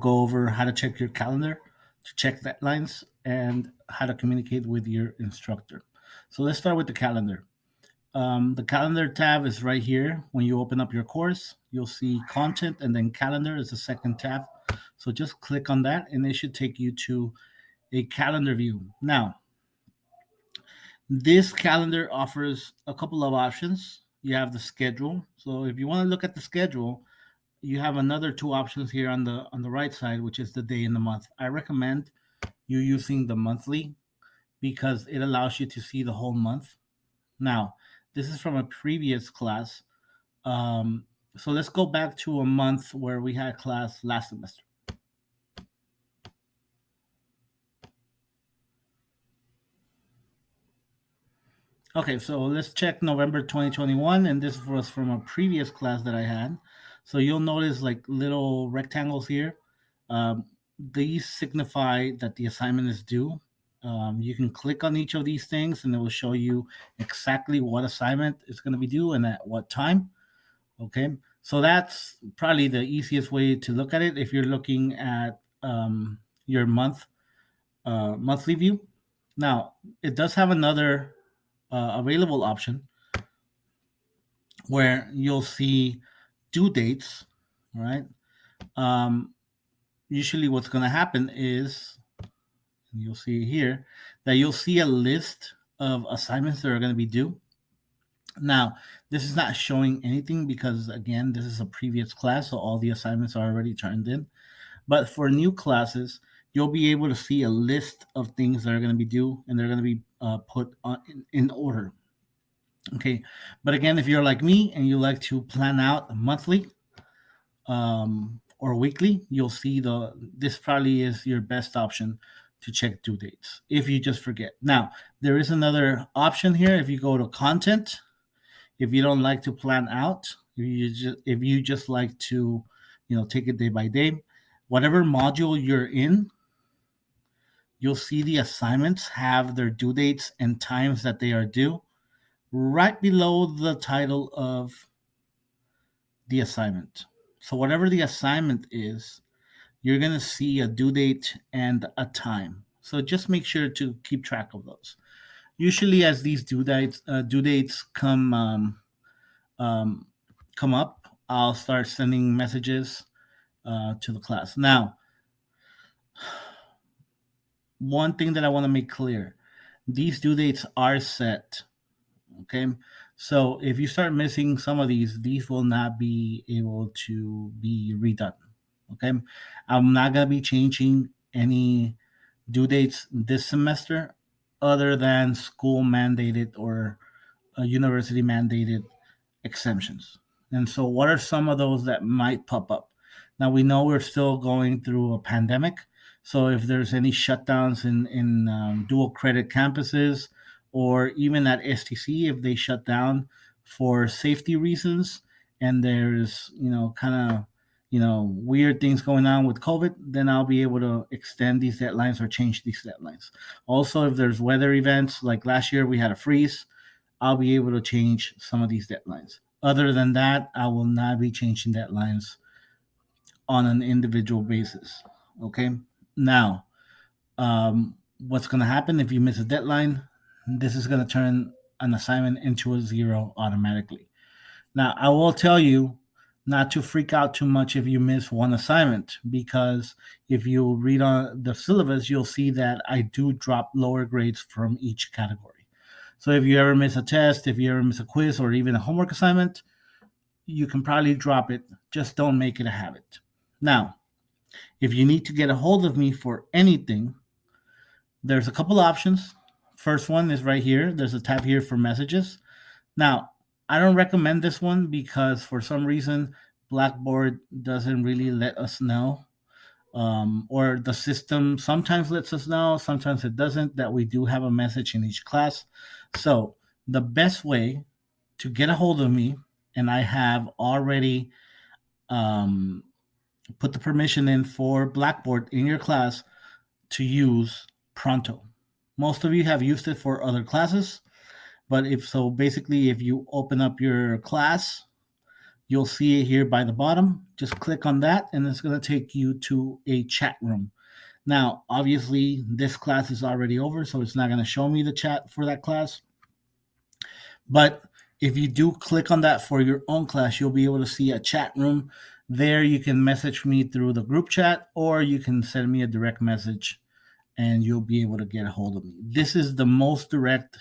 go over how to check your calendar, to check deadlines, and how to communicate with your instructor. So let's start with the calendar. The calendar tab is right here. When you open up your course, you'll see content and then calendar is the second tab. So just click on that and it should take you to a calendar view. Now, this calendar offers a couple of options. You have the schedule. So if you want to look at the schedule, you have another two options here on the right side, which is the day and the month. I recommend you using the monthly because it allows you to see the whole month. Now, this is from a previous class. Um, so let's go back to a month where we had class last semester. Okay, so let's check November 2021, and this was from a previous class that I had. So you'll notice like little rectangles here. These signify that the assignment is due. You can click on each of these things, and it will show you exactly what assignment is going to be due and at what time. Okay, so that's probably the easiest way to look at it if you're looking at your monthly view. Now, it does have another available option where you'll see due dates, right? Um, Usually, what's going to happen is, and you'll see here, that you'll see a list of assignments that are going to be due. Now, this is not showing anything because, again, this is a previous class, so all the assignments are already turned in. But for new classes, you'll be able to see a list of things that are going to be due and they're going to be put in order. Okay. But again, if you're like me and you like to plan out monthly or weekly, you'll see this probably is your best option to check due dates if you just forget. Now, there is another option here. If you go to content, if you don't like to plan out, if you just like to, take it day by day, whatever module you're in, you'll see the assignments have their due dates and times that they are due right below the title of the assignment. So whatever the assignment is, you're going to see a due date and a time. So just make sure to keep track of those. Usually, as these due dates um, come up, I'll start sending messages to the class. Now, one thing that I want to make clear: these due dates are set. Okay, so if you start missing some of these will not be able to be redone. Okay, I'm not gonna be changing any due dates this semester, other than school mandated or university mandated exemptions. And so, what are some of those that might pop up? Now, we know we're still going through a pandemic. So, if there's any shutdowns in dual credit campuses or even at STC, if they shut down for safety reasons and there's, kind of, weird things going on with COVID, then I'll be able to extend these deadlines or change these deadlines. Also, if there's weather events like last year we had a freeze, I'll be able to change some of these deadlines. Other than that, I will not be changing deadlines on an individual basis. Okay. Now, what's going to happen if you miss a deadline? This is going to turn an assignment into a zero automatically. Now, I will tell you not to freak out too much if you miss one assignment, because if you read on the syllabus, you'll see that I do drop lower grades from each category. So if you ever miss a test, if you ever miss a quiz or even a homework assignment, you can probably drop it. Just don't make it a habit. Now, if you need to get a hold of me for anything, there's a couple options. First one is right here. There's a tab here for messages. Now, I don't recommend this one because for some reason, Blackboard doesn't really let us know, or the system sometimes lets us know, sometimes it doesn't, that we do have a message in each class. So, the best way to get a hold of me, and I have already um, put the permission in for Blackboard in your class to use Pronto. Most of you have used it for other classes, but if so, basically, if you open up your class, You'll see it here by the bottom. Just click on that, and it's going to take you to a chat room. Now, obviously, this class is already over, so it's not going to show me the chat for that class. But if you do click on that for your own class, you'll be able to see a chat room. There, you can message me through the group chat, or you can send me a direct message, and you'll be able to get a hold of me. This is the most direct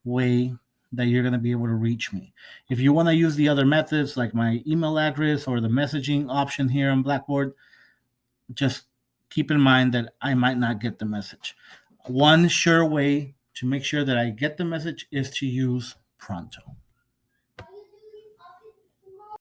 way that you're going to be able to reach me. If you want to use the other methods like my email address or the messaging option here on Blackboard, just keep in mind that I might not get the message. One sure way to make sure that I get the message is to use Pronto.